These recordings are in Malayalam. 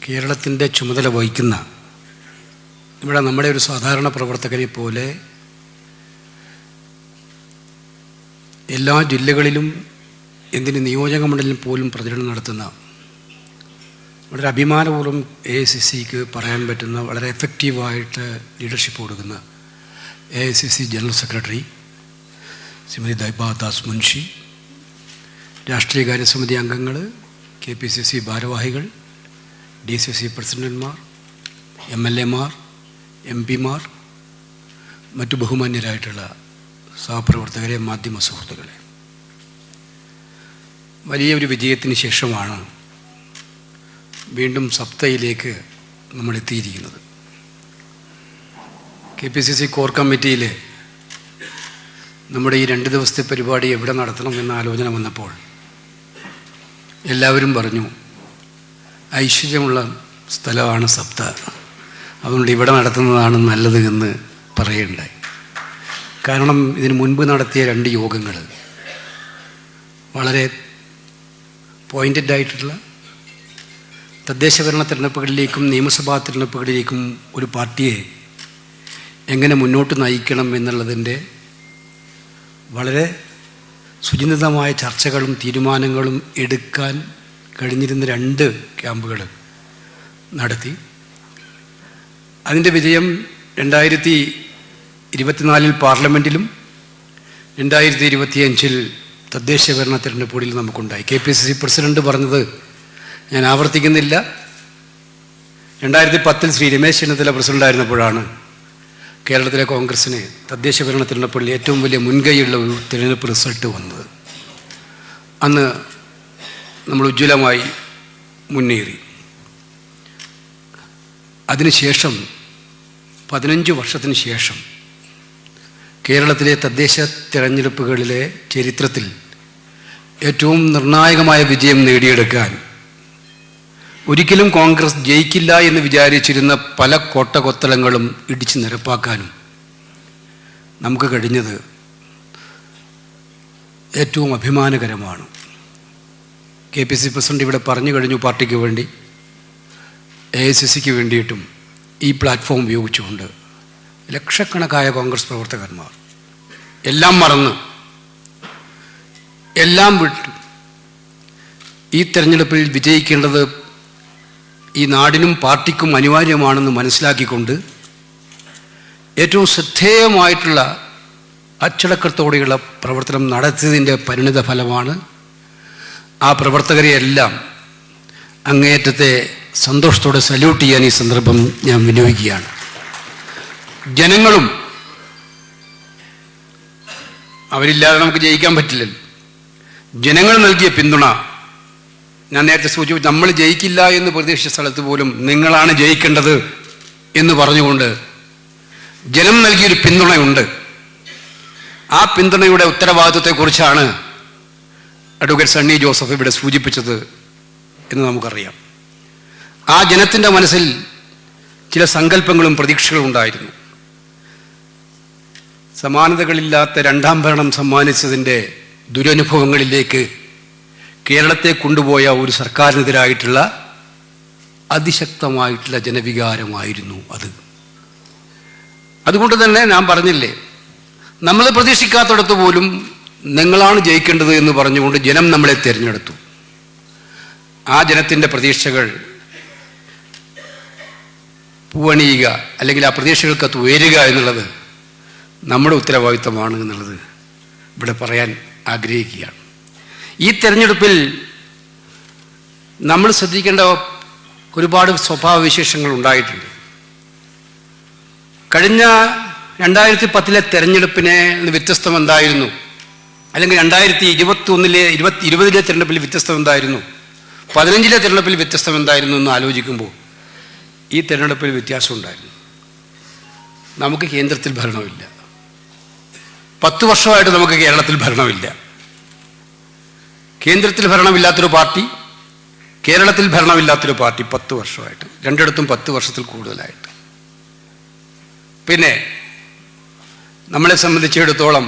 കേരളത്തിൻ്റെ ചുമതല വഹിക്കുന്ന ഇവിടെ നമ്മുടെ ഒരു സാധാരണ പ്രവർത്തകരെ പോലെ എല്ലാ ജില്ലകളിലും എന്തിന് നിയോജക മണ്ഡലം പോലും പ്രചരണം നടത്തുന്ന വളരെ അഭിമാനപൂർവ്വം AICCക്ക് പറയാൻ പറ്റുന്ന വളരെ എഫക്റ്റീവായിട്ട് ലീഡർഷിപ്പ് കൊടുക്കുന്ന AICC general secretary Shrimati ദൈബാദാസ് Munshi, രാഷ്ട്രീയകാര്യ സമിതി അംഗങ്ങൾ, KPCC ഭാരവാഹികൾ, DCC പ്രസിഡന്റുമാർ, MLAമാർ, MP മാർ, മറ്റു ബഹുമാന്യരായിട്ടുള്ള സഹപ്രവർത്തകരെ, മാധ്യമ സുഹൃത്തുക്കളെ, വലിയൊരു വിജയത്തിന് ശേഷമാണ് വീണ്ടും സപ്തയിലേക്ക് നമ്മൾ എത്തിയിരിക്കുന്നത്. KPCC കോർ കമ്മിറ്റിയിൽ നമ്മുടെ ഈ 2 ദിവസത്തെ പരിപാടി എവിടെ നടത്തണം എന്ന ആലോചന വന്നപ്പോൾ എല്ലാവരും പറഞ്ഞു ഐശ്വര്യമുള്ള സ്ഥലമാണ് സപ്ത, അതുകൊണ്ട് ഇവിടെ നടത്തുന്നതാണ് നല്ലത് എന്ന് പറയുകയുണ്ടായി. കാരണം ഇതിന് മുൻപ് നടത്തിയ 2 യോഗങ്ങൾ വളരെ പോയിൻറ്റഡ് ആയിട്ടുള്ള തദ്ദേശഭരണ തിരഞ്ഞെടുപ്പുകളിലേക്കും നിയമസഭാ തിരഞ്ഞെടുപ്പുകളിലേക്കും ഒരു പാർട്ടിയെ എങ്ങനെ മുന്നോട്ട് നയിക്കണം എന്നുള്ളതിൻ്റെ വളരെ സുചിന്തിതമായ ചർച്ചകളും തീരുമാനങ്ങളും എടുക്കാൻ കഴിഞ്ഞിരുന്ന 2 ക്യാമ്പുകൾ നടത്തി. അതിൻ്റെ വിജയം 2024 പാർലമെൻറ്റിലും 2025 തദ്ദേശഭരണ തിരഞ്ഞെടുപ്പുകളിൽ നമുക്കുണ്ടായി. KPCC പ്രസിഡന്റ് പറഞ്ഞത് ഞാൻ ആവർത്തിക്കുന്നില്ല. 2010 ശ്രീ രമേശ് ചെന്നിത്തല പ്രസിഡൻ്റായിരുന്നപ്പോഴാണ് കേരളത്തിലെ കോൺഗ്രസ്സിന് തദ്ദേശഭരണ തിരഞ്ഞെടുപ്പുകളിൽ ഏറ്റവും വലിയ മുൻകൈയുള്ള ഒരു തിരഞ്ഞെടുപ്പ് റിസൾട്ട് വന്നത്. അന്ന് നമ്മൾ ഉജ്ജ്വലമായി മുന്നേറി. അതിനുശേഷം 15 വർഷത്തിന് ശേഷം കേരളത്തിലെ തദ്ദേശ തിരഞ്ഞെടുപ്പുകളിലെ ചരിത്രത്തിൽ ഏറ്റവും നിർണായകമായ വിജയം നേടിയെടുക്കാൻ ഒരിക്കലും കോൺഗ്രസ് ജയിക്കില്ല എന്ന് വിചാരിച്ചിരുന്ന പല കോട്ടകൊത്തളങ്ങളും ഇടിച്ച് നിരപ്പാക്കാനും നമുക്ക് കഴിഞ്ഞത് ഏറ്റവും അഭിമാനകരമാണ്. KPCC പ്രസിഡന്റ് ഇവിടെ പറഞ്ഞു കഴിഞ്ഞു, പാർട്ടിക്ക് വേണ്ടി AICCക്ക് വേണ്ടിയിട്ടും ഈ പ്ലാറ്റ്ഫോം ഉപയോഗിച്ചുകൊണ്ട് ലക്ഷക്കണക്കായ കോൺഗ്രസ് പ്രവർത്തകന്മാർ എല്ലാം മറന്ന് എല്ലാം വിട്ടു ഈ തെരഞ്ഞെടുപ്പിൽ വിജയിക്കേണ്ടത് ഈ നാടിനും പാർട്ടിക്കും അനിവാര്യമാണെന്ന് മനസ്സിലാക്കിക്കൊണ്ട് ഏറ്റവും ശ്രദ്ധേയമായിട്ടുള്ള അച്ചടക്കത്തോടെയുള്ള പ്രവർത്തനം നടത്തിയതിൻ്റെ പരിണിത ഫലമാണ്. ആ പ്രവർത്തകരെയെല്ലാം അങ്ങേയറ്റത്തെ സന്തോഷത്തോടെ സല്യൂട്ട് ചെയ്യാൻ ഈ സന്ദർഭം ഞാൻ വിനിയോഗിക്കുകയാണ്. ജനങ്ങളും അവരില്ലാതെ നമുക്ക് ജയിക്കാൻ പറ്റില്ലല്ലോ. ജനങ്ങൾ നൽകിയ പിന്തുണ ഞാൻ നേരത്തെ സൂചിപ്പിച്ചു. നമ്മൾ ജയിക്കില്ല എന്ന് പ്രതീക്ഷിച്ച സ്ഥലത്ത് പോലും നിങ്ങളാണ് ജയിക്കേണ്ടത് എന്ന് പറഞ്ഞുകൊണ്ട് ജനം നൽകിയൊരു പിന്തുണയുണ്ട്. ആ പിന്തുണയുടെ ഉത്തരവാദിത്വത്തെക്കുറിച്ചാണ് അഡ്വക്കേറ്റ് സണ്ണി ജോസഫ് ഇവിടെ സൂചിപ്പിച്ചത് എന്ന് നമുക്കറിയാം. ആ ജനത്തിൻ്റെ മനസ്സിൽ ചില സങ്കല്പങ്ങളും പ്രതീക്ഷകളും ഉണ്ടായിരുന്നു. സമാനതകളില്ലാത്ത 2ാം ഭരണം സമ്മാനിച്ചതിൻ്റെ ദുരനുഭവങ്ങളിലേക്ക് കേരളത്തെ കൊണ്ടുപോയ ഒരു സർക്കാരിനെതിരായിട്ടുള്ള അതിശക്തമായിട്ടുള്ള ജനവികാരമായിരുന്നു അത്. അതുകൊണ്ട് തന്നെ ഞാൻ പറഞ്ഞില്ലേ, നമ്മൾ പ്രതീക്ഷിക്കാത്തിടത്ത് പോലും നിങ്ങളാണ് ജയിക്കേണ്ടത് എന്ന് പറഞ്ഞുകൊണ്ട് ജനം നമ്മളെ തിരഞ്ഞെടുത്തു. ആ ജനത്തിൻ്റെ പ്രതീക്ഷകൾ പൂവണിയുക അല്ലെങ്കിൽ ആ പ്രതീക്ഷകൾക്കകത്ത് ഉയരുക എന്നുള്ളത് നമ്മുടെ ഉത്തരവാദിത്തമാണ് എന്നുള്ളത് ഇവിടെ പറയാൻ ആഗ്രഹിക്കുകയാണ്. ഈ തെരഞ്ഞെടുപ്പിൽ നമ്മൾ ശ്രദ്ധിക്കേണ്ട ഒരുപാട് സ്വഭാവവിശേഷങ്ങൾ ഉണ്ടായിട്ടുണ്ട്. കഴിഞ്ഞ 2010 തെരഞ്ഞെടുപ്പിനെ വ്യത്യസ്തം എന്തായിരുന്നു, അല്ലെങ്കിൽ 2020 തെരഞ്ഞെടുപ്പിൽ വ്യത്യസ്തം എന്തായിരുന്നു, 15 തെരഞ്ഞെടുപ്പിൽ വ്യത്യസ്തം എന്തായിരുന്നു എന്ന് ആലോചിക്കുമ്പോൾ ഈ തെരഞ്ഞെടുപ്പിൽ വ്യത്യാസം ഉണ്ടായിരുന്നു. നമുക്ക് കേന്ദ്രത്തിൽ ഭരണമില്ല. 10 വർഷമായിട്ട് നമുക്ക് കേരളത്തിൽ ഭരണമില്ല. കേന്ദ്രത്തിൽ ഭരണമില്ലാത്തൊരു പാർട്ടി, കേരളത്തിൽ ഭരണമില്ലാത്തൊരു പാർട്ടി 10 വർഷമായിട്ട്, രണ്ടിടത്തും 10 വർഷത്തിൽ കൂടുതലായിട്ട്. പിന്നെ നമ്മളെ സംബന്ധിച്ചിടത്തോളം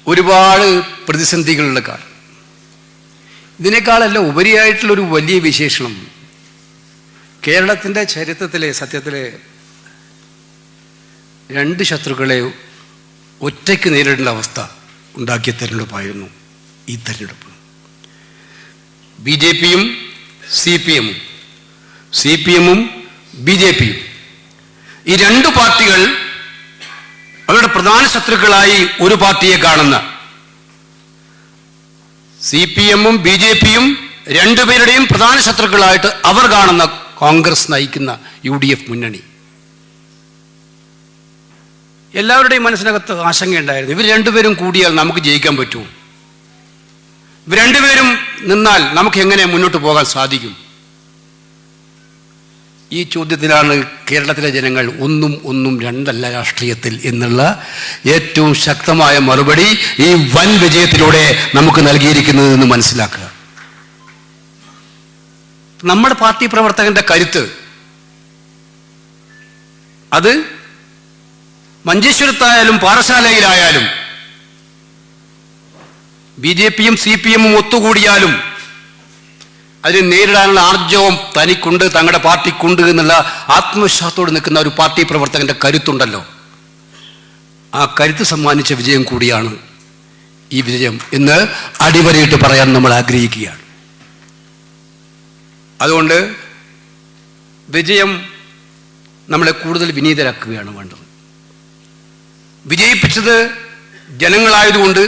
ഒരുപാട് പ്രതിസന്ധികളുള്ള കാലം. ഇതിനേക്കാളെല്ലാം ഉപരിയായിട്ടുള്ളൊരു വലിയ വിശേഷണം കേരളത്തിൻ്റെ ചരിത്രത്തിലെ സത്യത്തിലെ രണ്ട് ശത്രുക്കളെ ഒറ്റയ്ക്ക് നേരിടേണ്ട അവസ്ഥ ഉണ്ടാക്കിയ തെരഞ്ഞെടുപ്പായിരുന്നു ഈ തെരഞ്ഞെടുപ്പ്. BJPയും CPMഉം CPMഉം BJPയും ഈ രണ്ട് പാർട്ടികൾ അവരുടെ പ്രധാന ശത്രുക്കളായി ഒരു പാർട്ടിയെ കാണുന്ന CPMഉം BJPയും രണ്ടുപേരുടെയും പ്രധാന ശത്രുക്കളായിട്ട് അവർ കാണുന്ന കോൺഗ്രസ് നയിക്കുന്ന UDF മുന്നണി. എല്ലാവരുടെയും മനസ്സിനകത്ത് ആശങ്കയുണ്ടായിരുന്നു, ഇവർ രണ്ടുപേരും കൂടിയാൽ നമുക്ക് ജയിക്കാൻ പറ്റുമോ? ഇവർ രണ്ടുപേരും നിന്നാൽ നമുക്ക് എങ്ങനെ മുന്നോട്ട് പോകാൻ സാധിക്കും? ഈ ചോദ്യത്തിലാണ് കേരളത്തിലെ ജനങ്ങൾ ഒന്നും രണ്ടല്ല രാഷ്ട്രീയത്തിൽ എന്നുള്ള ഏറ്റവും ശക്തമായ മറുപടി ഈ വൻ വിജയത്തിലൂടെ നമുക്ക് നൽകിയിരിക്കുന്നത് എന്ന് മനസ്സിലാക്കുക. നമ്മുടെ പാർട്ടി പ്രവർത്തകന്റെ കരുത്ത് അത് മഞ്ചേശ്വരത്തായാലും പാറശാലയിലായാലും BJPയും CPMഉം ഒത്തുകൂടിയാലും അതിനെ നേരിടാനുള്ള ആർജവം തനിക്കുണ്ട്, തങ്ങളുടെ പാർട്ടിക്കുണ്ട് എന്നുള്ള ആത്മവിശ്വാസത്തോട് നിൽക്കുന്ന ഒരു പാർട്ടി പ്രവർത്തകന്റെ കരുത്തുണ്ടല്ലോ, ആ കരുത്ത് സമ്മാനിച്ച വിജയം കൂടിയാണ് ഈ വിജയം എന്ന് അടിവരയിട്ട് പറയാൻ നമ്മൾ ആഗ്രഹിക്കുകയാണ്. അതുകൊണ്ട് വിജയം നമ്മളെ കൂടുതൽ വിനീതരാക്കുകയാണ് വേണ്ടത്. വിജയിപ്പിച്ചത് ജനങ്ങളായതുകൊണ്ട്,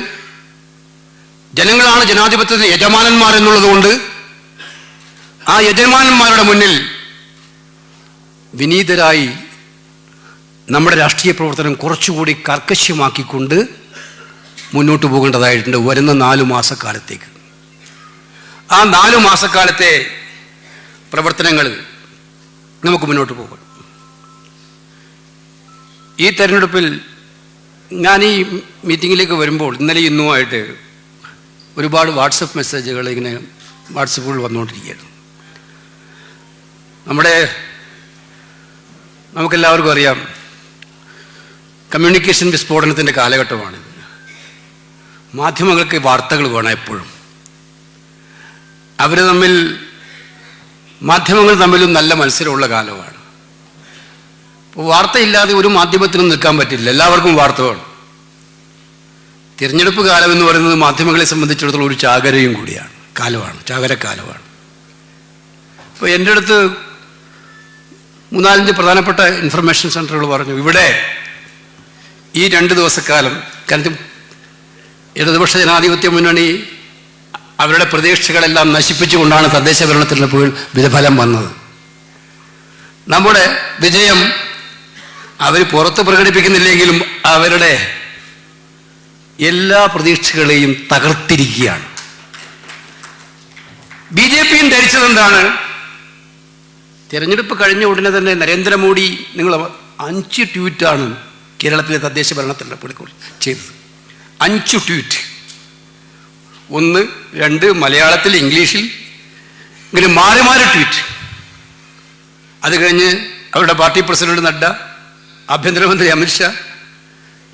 ജനങ്ങളാണ് ജനാധിപത്യത്തിന് യജമാനന്മാർ എന്നുള്ളതുകൊണ്ട് ആ യജമാനന്മാരുടെ മുന്നിൽ വിനീതരായി നമ്മുടെ രാഷ്ട്രീയ പ്രവർത്തനം കുറച്ചുകൂടി കർക്കശ്യമാക്കിക്കൊണ്ട് മുന്നോട്ട് പോകേണ്ടതായിട്ടുണ്ട് വരുന്ന 4 മാസക്കാലത്തേക്ക്. ആ 4 മാസക്കാലത്തെ പ്രവർത്തനങ്ങൾ നമുക്ക് മുന്നോട്ട് പോകണം. ഈ തെരഞ്ഞെടുപ്പിൽ ഞാൻ ഈ മീറ്റിങ്ങിലേക്ക് വരുമ്പോൾ ഇന്നലെ ഇന്നുമായിട്ട് ഒരുപാട് വാട്സപ്പ് മെസ്സേജുകൾ ഇങ്ങനെ വാട്സപ്പുകൾ വന്നുകൊണ്ടിരിക്കുകയാണ്. നമുക്കെല്ലാവർക്കും അറിയാം, കമ്മ്യൂണിക്കേഷൻ വിസ്ഫോടനത്തിൻ്റെ കാലഘട്ടമാണിത്. മാധ്യമങ്ങൾക്ക് വാർത്തകൾ വേണം എപ്പോഴും. മാധ്യമങ്ങൾ തമ്മിലും നല്ല മത്സരമുള്ള കാലമാണ്. അപ്പോൾ വാർത്തയില്ലാതെ ഒരു മാധ്യമത്തിനും നിൽക്കാൻ പറ്റില്ല, എല്ലാവർക്കും വാർത്ത വേണം. തിരഞ്ഞെടുപ്പ് കാലം എന്ന് പറയുന്നത് മാധ്യമങ്ങളെ സംബന്ധിച്ചിടത്തോളം ഒരു ചാകരയും കൂടിയാണ്, ചാകരക്കാലമാണ്. അപ്പോൾ എൻ്റെ അടുത്ത് 3-4 പ്രധാനപ്പെട്ട ഇൻഫർമേഷൻ സെൻ്ററുകൾ പറഞ്ഞു, ഇവിടെ ഈ 2 ദിവസക്കാലം കാരണം ഇടതുപക്ഷ ജനാധിപത്യ മുന്നണി അവരുടെ പ്രതീക്ഷകളെല്ലാം നശിപ്പിച്ചുകൊണ്ടാണ് തദ്ദേശ ഭരണ തിരഞ്ഞെടുപ്പുകൾ വിജയഫലം വന്നത്. നമ്മുടെ വിജയം അവർ പുറത്ത് പ്രകടിപ്പിക്കുന്നില്ലെങ്കിലും അവരുടെ എല്ലാ പ്രതീക്ഷകളെയും തകർത്തിരിക്കുകയാണ്. BJPയും ധരിച്ചതെന്താണ്? തിരഞ്ഞെടുപ്പ് കഴിഞ്ഞ ഉടനെ തന്നെ നരേന്ദ്രമോദി 5 ട്വീറ്റാണ് കേരളത്തിലെ തദ്ദേശ ഭരണ തിരഞ്ഞെടുപ്പുകൾ ചെയ്തത്. 5 ട്വീറ്റ്, 1, 2 മലയാളത്തിൽ, ഇംഗ്ലീഷിൽ, ഇങ്ങനെ മാറി ട്വീറ്റ്. അത് കഴിഞ്ഞ് അവരുടെ പാർട്ടി പ്രസിഡന്റ് നഡ്ഡ, ആഭ്യന്തരമന്ത്രി അമിത്ഷാ,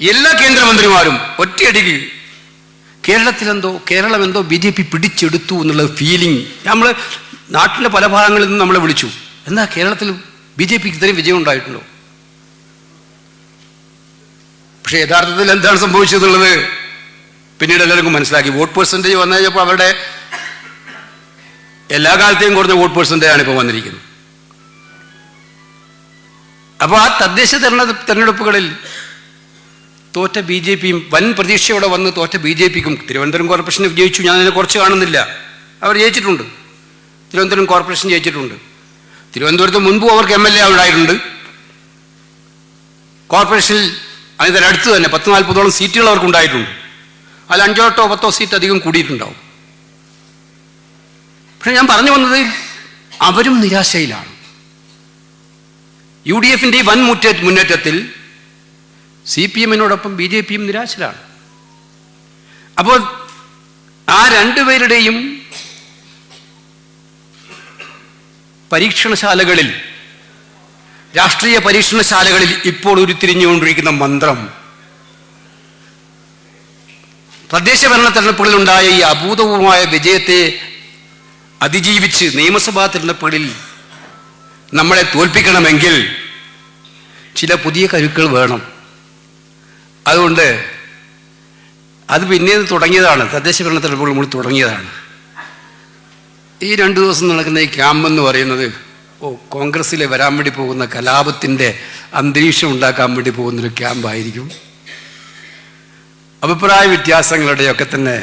എല്ലാ കേന്ദ്രമന്ത്രിമാരും ഒറ്റയടിക്ക് കേരളം എന്തോ BJP പിടിച്ചെടുത്തു എന്നുള്ള ഫീലിംഗ് നമ്മൾ നാട്ടിലെ പല ഭാഗങ്ങളിൽ നിന്ന് നമ്മളെ വിളിച്ചു. എന്നാ കേരളത്തിൽ BJPക്ക് ഇത്രയും വിജയം ഉണ്ടായിട്ടുണ്ടോ? പക്ഷെ യഥാർത്ഥത്തിൽ എന്താണ് സംഭവിച്ചതെന്നുള്ളത് പിന്നീട് എല്ലാവർക്കും മനസ്സിലാക്കി. വോട്ട് പെർസെൻറ്റേജ് വന്നു കഴിഞ്ഞപ്പോൾ അവരുടെ എല്ലാ കാലത്തെയും കുറഞ്ഞ വോട്ട് പെർസെൻറ്റേജാണ് ഇപ്പോൾ വന്നിരിക്കുന്നത്. അപ്പോൾ ആ തദ്ദേശ തെരഞ്ഞെടുപ്പുകളിൽ തോറ്റ BJPയും വൻ പ്രതീക്ഷയോടെ വന്ന് തോറ്റ BJPക്കും തിരുവനന്തപുരം കോർപ്പറേഷൻ ജയിച്ചു. ഞാൻ അതിനെ കുറച്ച് കാണുന്നില്ല, അവർ ജയിച്ചിട്ടുണ്ട്. തിരുവനന്തപുരം കോർപ്പറേഷൻ ജയിച്ചിട്ടുണ്ട്. തിരുവനന്തപുരത്ത് മുൻപും അവർക്ക് MLA ഉണ്ടായിട്ടുണ്ട്. കോർപ്പറേഷനിൽ അതിനടുത്ത് തന്നെ 10-40ഓളം സീറ്റുകൾ അവർക്ക് ഉണ്ടായിട്ടുണ്ട്. അതിൽ 5-10 സീറ്റ് അധികം കൂടിയിട്ടുണ്ടാവും. പക്ഷെ ഞാൻ പറഞ്ഞു വന്നത് അവരും നിരാശയിലാണ്. UDFന്റെ വൻ മുന്നേറ്റത്തിൽ CPMനോടൊപ്പം BJPയും നിരാശരാണ്. അപ്പോൾ ആ രണ്ടുപേരുടെയും രാഷ്ട്രീയ പരീക്ഷണശാലകളിൽ ഇപ്പോൾ ഉരുത്തിരിഞ്ഞുകൊണ്ടിരിക്കുന്ന മന്ത്രം തദ്ദേശ ഭരണ തെരഞ്ഞെടുപ്പുകളിലുണ്ടായ ഈ അഭൂതപൂർവമായ വിജയത്തെ അതിജീവിച്ച് നിയമസഭാ തിരഞ്ഞെടുപ്പുകളിൽ നമ്മളെ തോൽപ്പിക്കണമെങ്കിൽ ചില പുതിയ കരുക്കൾ വേണം. അതുകൊണ്ട് അത് പിന്നീട് തുടങ്ങിയതാണ്, തദ്ദേശ ഭരണ തെരഞ്ഞെടുപ്പുകൾ നമ്മൾ തുടങ്ങിയതാണ്. ഈ 2 ദിവസം നടക്കുന്ന ഈ ക്യാമ്പെന്ന് പറയുന്നത് കോൺഗ്രസ്സിലെ വരാൻ വേണ്ടി പോകുന്ന കലാപത്തിൻ്റെ അന്തരീക്ഷം ഉണ്ടാക്കാൻ വേണ്ടി പോകുന്നൊരു ക്യാമ്പായിരിക്കും. അഭിപ്രായ വ്യത്യാസങ്ങളുടെയൊക്കെ തന്നെ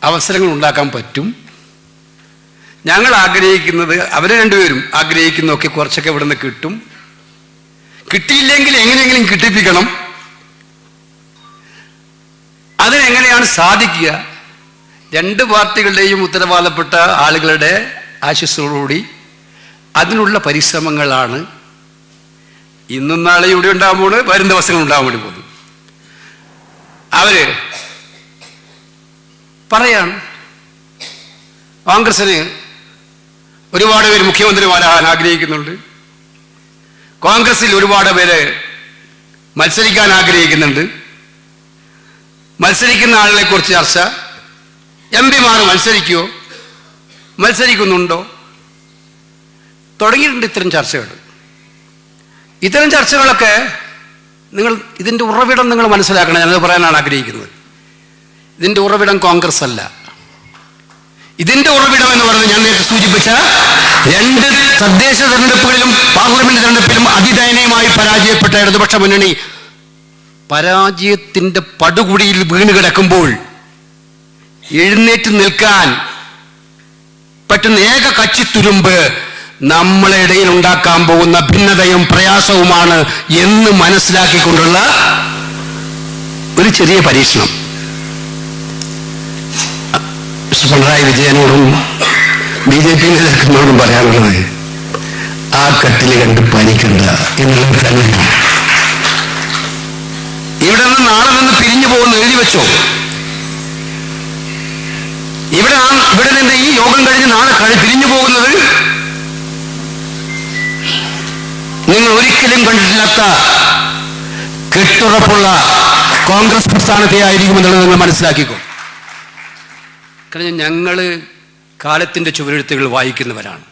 അവസരങ്ങൾ ഉണ്ടാക്കാൻ പറ്റും. ഞങ്ങൾ ആഗ്രഹിക്കുന്നത്, അവർ രണ്ടുപേരും ആഗ്രഹിക്കുന്നതൊക്കെ കുറച്ചൊക്കെ ഇവിടെ നിന്ന് കിട്ടും. കിട്ടിയില്ലെങ്കിൽ എങ്ങനെയെങ്കിലും കിട്ടിപ്പിക്കണം. അതിനെങ്ങനെയാണ് സാധിക്കുക? 2 പാർട്ടികളുടെയും ഉത്തരവാദപ്പെട്ട ആളുകളുടെ ആശിസ്സോടുകൂടി അതിനുള്ള പരിശ്രമങ്ങളാണ് ഇന്നും നാളെ ഇവിടെ ഉണ്ടാകുമ്പോൾ, വരും ദിവസങ്ങൾ ഉണ്ടാകാൻ വേണ്ടി പോകുന്നു. അവര് പറയാണ് കോൺഗ്രസിന് ഒരുപാട് പേര് മുഖ്യമന്ത്രിമാരാകാൻ ആഗ്രഹിക്കുന്നുണ്ട്, കോൺഗ്രസിൽ ഒരുപാട് പേര് മത്സരിക്കാൻ ആഗ്രഹിക്കുന്നുണ്ട്, മത്സരിക്കുന്ന ആളുകളെ കുറിച്ച് ചർച്ച, എംപിമാർ മത്സരിക്കുമോ, മത്സരിക്കുന്നുണ്ടോ, തുടങ്ങിയിട്ടുണ്ട് ഇത്തരം ചർച്ചകൾ. ഇത്തരം ചർച്ചകളൊക്കെ നിങ്ങൾ ഇതിൻ്റെ ഉറവിടം നിങ്ങൾ മനസ്സിലാക്കണം. ഞാനത് പറയാനാണ് ആഗ്രഹിക്കുന്നത്. ഇതിൻ്റെ ഉറവിടം കോൺഗ്രസ് അല്ല. ഇതിൻ്റെ ഉറവിടം എന്ന് പറയുന്നത് ഞാൻ നേരത്തെ സൂചിപ്പിച്ച 2 തദ്ദേശ തെരഞ്ഞെടുപ്പുകളിലും പാർലമെന്റ് തെരഞ്ഞെടുപ്പിലും അതിദയനീയമായി പരാജയപ്പെട്ട ഇടതുപക്ഷ മുന്നണി പരാജയത്തിൻ്റെ പടുകുടിയിൽ വീണ് കിടക്കുമ്പോൾ എഴുന്നേറ്റ് നിൽക്കാൻ പറ്റുന്ന ഏക കച്ചിത്തുരുമ്പ് നമ്മളെ ഇടയിൽ ഉണ്ടാക്കാൻ പോകുന്ന ഭിന്നതയും പ്രയാസവുമാണ് എന്ന് മനസ്സിലാക്കിക്കൊണ്ടുള്ള ഒരു ചെറിയ പരീക്ഷണം. പിണറായി വിജയനോടും BJP നേതാക്കളോടും പറയാനുള്ളത്, ആ കട്ടിൽ കണ്ട് പനിക്കണ്ട എന്നുള്ളത് തന്നെയാണ്. ഇവിടെ നിന്ന് നാളെ നിന്ന് പിരിഞ്ഞു പോകുന്ന എഴുതി വെച്ചോ. ഇവിടെ നിന്ന് ഈ യോഗം കഴിഞ്ഞ് നാളെ പിരിഞ്ഞു പോകുന്നത് നിങ്ങൾ ഒരിക്കലും കണ്ടിട്ടില്ലാത്ത കെട്ടുറപ്പുള്ള കോൺഗ്രസ് പ്രസ്ഥാനത്തെ ആയിരിക്കുമെന്നുള്ളത് നിങ്ങൾ മനസ്സിലാക്കിക്കോ. കാരണം ഞങ്ങൾ കാലത്തിൻ്റെ ചുവരെഴുത്തുകൾ വായിക്കുന്നവരാണ്.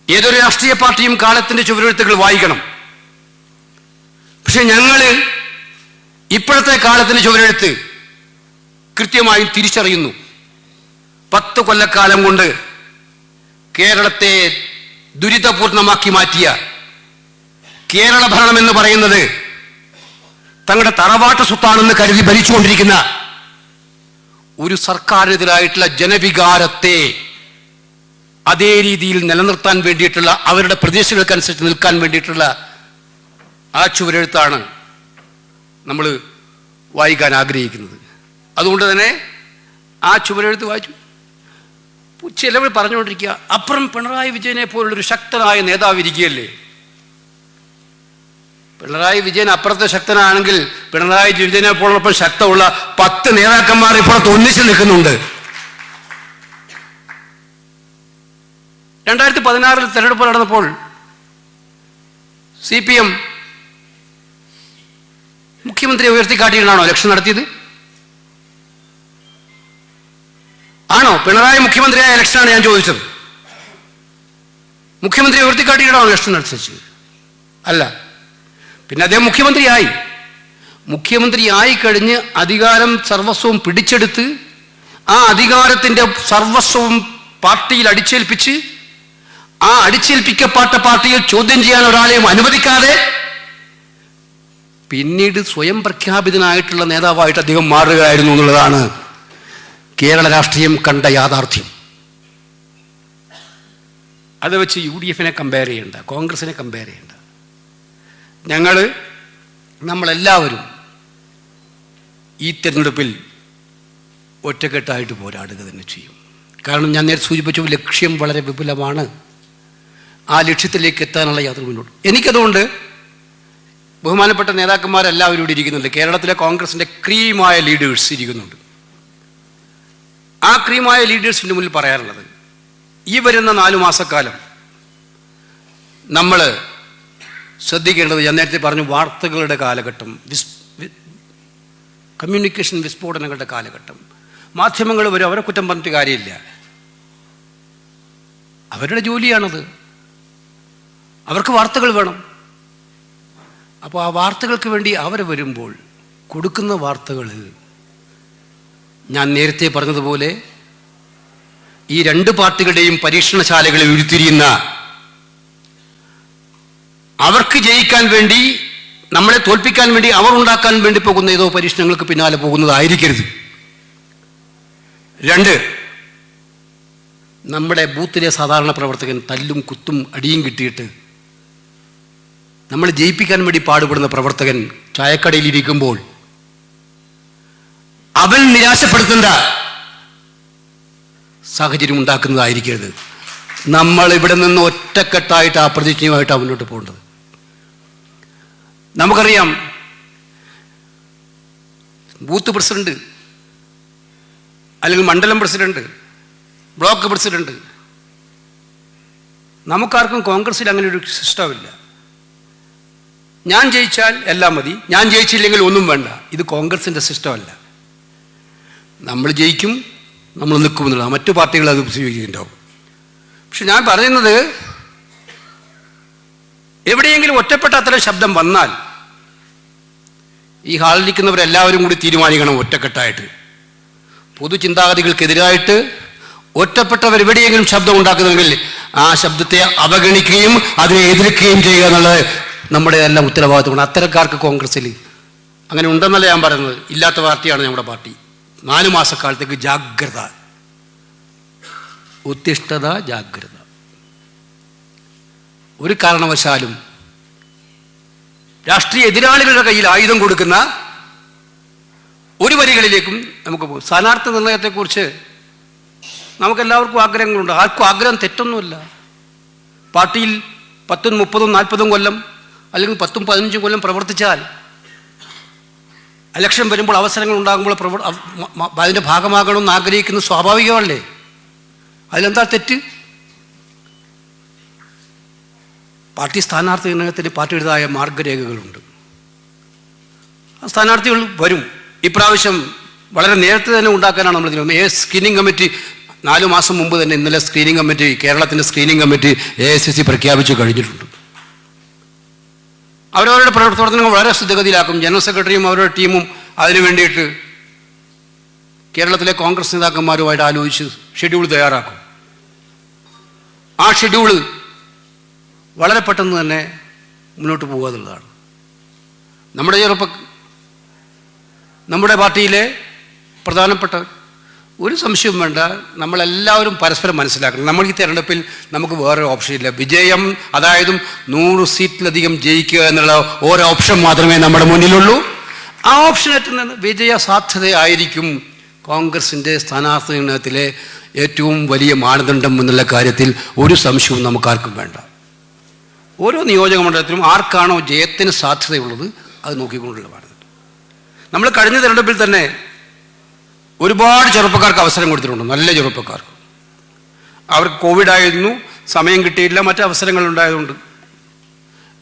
ഏതൊരു രാഷ്ട്രീയ പാർട്ടിയും കാലത്തിൻ്റെ ചുവരെഴുത്തുകൾ വായിക്കണം. പക്ഷെ ഞങ്ങൾ ഇപ്പോഴത്തെ കാലത്തിൻ്റെ ചുവരെഴുത്ത് കൃത്യമായും തിരിച്ചറിയുന്നു. 10 കൊല്ലക്കാലം കൊണ്ട് കേരളത്തെ ദുരിതപൂർണമാക്കി മാറ്റിയ കേരള ഭരണം എന്ന് പറയുന്നത് തങ്ങളുടെ തറവാട്ട് സ്വത്താണെന്ന് കരുതി ഭരിച്ചുകൊണ്ടിരിക്കുന്ന ഒരു സർക്കാരിനെതിരായിട്ടുള്ള ജനവികാരത്തെ അതേ രീതിയിൽ നിലനിർത്താൻ വേണ്ടിയിട്ടുള്ള, അവരുടെ പ്രതീക്ഷകൾക്കനുസരിച്ച് നിൽക്കാൻ വേണ്ടിയിട്ടുള്ള ആ ചുവരെഴുത്താണ് നമ്മൾ വായിക്കാൻ ആഗ്രഹിക്കുന്നത്. അതുകൊണ്ട് തന്നെ ആ ചുവരെഴുത്ത് വായിച്ചു. ചിലവർ പറഞ്ഞുകൊണ്ടിരിക്കുക, അപ്പുറം പിണറായി വിജയനെ പോലുള്ളൊരു ശക്തനായ നേതാവ് ഇരിക്കുകയല്ലേ. പിണറായി വിജയൻ അപ്പുറത്തെ ശക്തനാണെങ്കിൽ പിണറായി വിജയനെ പോലൊപ്പം ശക്തമുള്ള 10 നേതാക്കന്മാർ ഇപ്പുറത്ത് ഒന്നിച്ച് നിൽക്കുന്നുണ്ട്. 2016 തെരഞ്ഞെടുപ്പ് നടന്നപ്പോൾ CPM മുഖ്യമന്ത്രിയെ ഉയർത്തിക്കാട്ടിയിട്ടാണോ ഇലക്ഷൻ നടത്തിയത്? ആണോ? പിണറായി മുഖ്യമന്ത്രിയായ ഇലക്ഷനാണ് ഞാൻ ചോദിച്ചത്. മുഖ്യമന്ത്രിയെ ഉയർത്തിക്കാട്ടിയിട്ടാണോ ഇലക്ഷൻ നടത്തിച്ചത്? അല്ല. പിന്നെ അദ്ദേഹം മുഖ്യമന്ത്രിയായി കഴിഞ്ഞ് അധികാരം സർവസ്വവും പിടിച്ചെടുത്ത് ആ അധികാരത്തിൻ്റെ സർവസ്വവും പാർട്ടിയിൽ അടിച്ചേൽപ്പിച്ച് ആ അടിച്ചേൽപ്പിക്കപ്പെട്ട പാർട്ടിയിൽ ചോദ്യം ചെയ്യാൻ ഒരാളെയും അനുവദിക്കാതെ പിന്നീട് സ്വയം പ്രഖ്യാപിതനായിട്ടുള്ള നേതാവായിട്ട് അദ്ദേഹം മാറുകയായിരുന്നു എന്നുള്ളതാണ് കേരള രാഷ്ട്രീയം കണ്ട യാഥാർത്ഥ്യം. അത് വെച്ച് UDF-നെ കമ്പയർ ചെയ്യേണ്ട, കോൺഗ്രസിനെ കമ്പയർ ചെയ്യേണ്ട. നമ്മളെല്ലാവരും ഈ തെരഞ്ഞെടുപ്പിൽ ഒറ്റക്കെട്ടായിട്ട് പോരാടുക തന്നെ ചെയ്യും. കാരണം ഞാൻ നേരത്തെ സൂചിപ്പിച്ച ലക്ഷ്യം വളരെ വിപുലമാണ്. ആ ലക്ഷ്യത്തിലേക്ക് എത്താനുള്ള യാത്ര മുന്നോട്ട്. എനിക്കതുകൊണ്ട് ബഹുമാനപ്പെട്ട നേതാക്കന്മാരെല്ലാവരും ഇവിടെ ഇരിക്കുന്നുണ്ട്. കേരളത്തിലെ കോൺഗ്രസിൻ്റെ ക്രീമായ ലീഡേഴ്സ് ഇരിക്കുന്നുണ്ട്. ആ ക്രീമായ ലീഡേഴ്സിൻ്റെ മുന്നിൽ പറയാറുള്ളത്, ഈ വരുന്ന 4 മാസക്കാലം നമ്മൾ ശ്രദ്ധിക്കേണ്ടത്, ഞാൻ നേരത്തെ പറഞ്ഞു, വാർത്തകളുടെ കാലഘട്ടം, കമ്മ്യൂണിക്കേഷൻ വിസ്ഫോടനങ്ങളുടെ കാലഘട്ടം. മാധ്യമങ്ങൾ വരും, അവരെ കുറ്റം പറഞ്ഞിട്ട് കാര്യമില്ല. അവരുടെ ജോലിയാണത്. അവർക്ക് വാർത്തകൾ വേണം. അപ്പോൾ ആ വാർത്തകൾക്ക് വേണ്ടി അവർ വരുമ്പോൾ കൊടുക്കുന്ന വാർത്തകൾ, ഞാൻ നേരത്തെ പറഞ്ഞതുപോലെ ഈ രണ്ട് പാർട്ടികളുടെയും പരീക്ഷണശാലകളിൽ ഉരുത്തിരിയുന്ന, അവർക്ക് ജയിക്കാൻ വേണ്ടി, നമ്മളെ തോൽപ്പിക്കാൻ വേണ്ടി അവർ ഉണ്ടാക്കാൻ വേണ്ടി പോകുന്ന ഏതോ പരീക്ഷണങ്ങൾക്ക് പിന്നാലെ പോകുന്നതായിരിക്കരുത്. 2, നമ്മുടെ ബൂത്തിലെ സാധാരണ പ്രവർത്തകൻ തല്ലും കുത്തും അടിയും കിട്ടിയിട്ട് നമ്മൾ ജയിപ്പിക്കാൻ വേണ്ടി പാടുപെടുന്ന പ്രവർത്തകൻ ചായക്കടയിലിരിക്കുമ്പോൾ അവൻ നിരാശപ്പെടുത്തേണ്ട സാഹചര്യം ഉണ്ടാക്കുന്നതായിരിക്കരുത്. നമ്മൾ ഇവിടെ നിന്ന് ഒറ്റക്കെട്ടായിട്ട് ആ പ്രതിജ്ഞയുമായിട്ടാണ് മുന്നോട്ട് പോകേണ്ടത്. നമുക്കറിയാം, ബൂത്ത് പ്രസിഡന്റ് അല്ലെങ്കിൽ മണ്ഡലം പ്രസിഡന്റ്, ബ്ലോക്ക് പ്രസിഡന്റ്, നമുക്കാർക്കും കോൺഗ്രസിൽ അങ്ങനെ ഒരു സിസ്റ്റമില്ല. ഞാൻ ജയിച്ചാൽ എല്ലാം മതി, ഞാൻ ജയിച്ചില്ലെങ്കിൽ ഒന്നും വേണ്ട. ഇത് കോൺഗ്രസിൻ്റെ സിസ്റ്റമല്ല. നമ്മൾ ജയിക്കും, നമ്മൾ നിൽക്കും എന്നുള്ളത്. മറ്റു പാർട്ടികൾ അത് സ്വീകരിക്കുന്നുണ്ടാവും. പക്ഷെ ഞാൻ പറയുന്നത്, എവിടെയെങ്കിലും ഒറ്റപ്പെട്ട അത്തരം ശബ്ദം വന്നാൽ ഈ ഹാളിലിരിക്കുന്നവരെല്ലാവരും കൂടി തീരുമാനിക്കണം ഒറ്റക്കെട്ടായിട്ട്. പൊതുചിന്താഗതികൾക്കെതിരായിട്ട് ഒറ്റപ്പെട്ടവരെവിടെയെങ്കിലും ശബ്ദം ഉണ്ടാക്കുന്നെങ്കിൽ ആ ശബ്ദത്തെ അവഗണിക്കുകയും അതിനെ എതിർക്കുകയും ചെയ്യുക എന്നുള്ളത് നമ്മുടെ എല്ലാം ഉത്തരവാദിത്തമാണ്. അത്തരക്കാർക്ക് കോൺഗ്രസ്സിൽ അങ്ങനെ ഉണ്ടെന്നല്ല ഞാൻ പറയുന്നത്. ഇല്ലാത്ത പാർട്ടിയാണ് നമ്മുടെ പാർട്ടി. 4 മാസക്കാലത്തേക്ക് ജാഗ്രത, ഉത്തിഷ്ഠത, ജാഗ്രത. ഒരു കാരണവശാലും രാഷ്ട്രീയ എതിരാളികളുടെ കയ്യിൽ ആയുധം കൊടുക്കുന്ന ഒരു വരികളിലേക്കും നമുക്ക് പോകും. സ്ഥാനാർത്ഥി നിർണയത്തെക്കുറിച്ച് നമുക്കെല്ലാവർക്കും ആഗ്രഹങ്ങളുണ്ട്. ആർക്കും ആഗ്രഹം തെറ്റൊന്നുമില്ല. പാർട്ടിയിൽ 10, 30, 40 കൊല്ലം അല്ലെങ്കിൽ 10, 15 കൊല്ലം പ്രവർത്തിച്ചാൽ ഇലക്ഷൻ വരുമ്പോൾ അവസരങ്ങൾ ഉണ്ടാകുമ്പോൾ അതിൻ്റെ ഭാഗമാകണമെന്ന് ആഗ്രഹിക്കുന്നത് സ്വാഭാവികമല്ലേ? അതിലെന്താ തെറ്റ്? പാർട്ടി സ്ഥാനാർത്ഥി നിർണയത്തിന് പാർട്ടിയുടേതായ മാർഗരേഖകളുണ്ട്. ആ സ്ഥാനാർത്ഥികൾ വരും. ഇപ്രാവശ്യം വളരെ നേരത്തെ തന്നെ ഉണ്ടാക്കാനാണ് നമ്മൾ തീരുമാനം. സ്ക്രീനിങ് കമ്മിറ്റി 4 മാസം മുമ്പ് തന്നെ, ഇന്നലെ സ്ക്രീനിങ് കമ്മിറ്റി, കേരളത്തിൻ്റെ സ്ക്രീനിങ് കമ്മിറ്റി AICC പ്രഖ്യാപിച്ചു കഴിഞ്ഞിട്ടുണ്ട്. അവരവരുടെ പ്രവർത്തനങ്ങൾ വളരെ സ്ഥിതിഗതിയിലാക്കും. ജനറൽ സെക്രട്ടറിയും അവരുടെ ടീമും അതിനു വേണ്ടിയിട്ട് കേരളത്തിലെ കോൺഗ്രസ് നേതാക്കന്മാരുമായിട്ട് ആലോചിച്ച് ഷെഡ്യൂൾ തയ്യാറാക്കും. ആ ഷെഡ്യൂള് വളരെ പെട്ടെന്ന് തന്നെ മുന്നോട്ട് പോകുക എന്നുള്ളതാണ്. നമ്മുടെ പാർട്ടിയിലെ പ്രധാനപ്പെട്ട ഒരു സംശയവും വേണ്ട, നമ്മളെല്ലാവരും പരസ്പരം മനസ്സിലാക്കണം. നമ്മൾ ഈ തെരഞ്ഞെടുപ്പിൽ നമുക്ക് വേറെ ഓപ്ഷൻ ഇല്ല. വിജയം, അതായത് 100 സീറ്റിലധികം ജയിക്കുക എന്നുള്ള ഒരു ഓപ്ഷൻ മാത്രമേ നമ്മുടെ മുന്നിലുള്ളൂ. ആ ഓപ്ഷനേറ്റുന്ന വിജയ സാധ്യതയായിരിക്കും കോൺഗ്രസിൻ്റെ സ്ഥാനാർത്ഥി നിർണയത്തിലെ ഏറ്റവും വലിയ മാനദണ്ഡം എന്നുള്ള കാര്യത്തിൽ ഒരു സംശയവും നമുക്കാർക്കും വേണ്ട. ഓരോ നിയോജക മണ്ഡലത്തിലും ആർക്കാണോ ജയത്തിന് സാധ്യതയുള്ളത് അത് നോക്കിക്കൊണ്ടുള്ള മാനദണ്ഡം. നമ്മൾ കഴിഞ്ഞ തെരഞ്ഞെടുപ്പിൽ തന്നെ ഒരുപാട് ചെറുപ്പക്കാർക്ക് അവസരം കൊടുത്തിട്ടുണ്ട്. നല്ല ചെറുപ്പക്കാർക്ക്. അവർക്ക് കോവിഡായിരുന്നു, സമയം കിട്ടിയില്ല, മറ്റ് അവസരങ്ങൾ ഉണ്ടായതുകൊണ്ട്.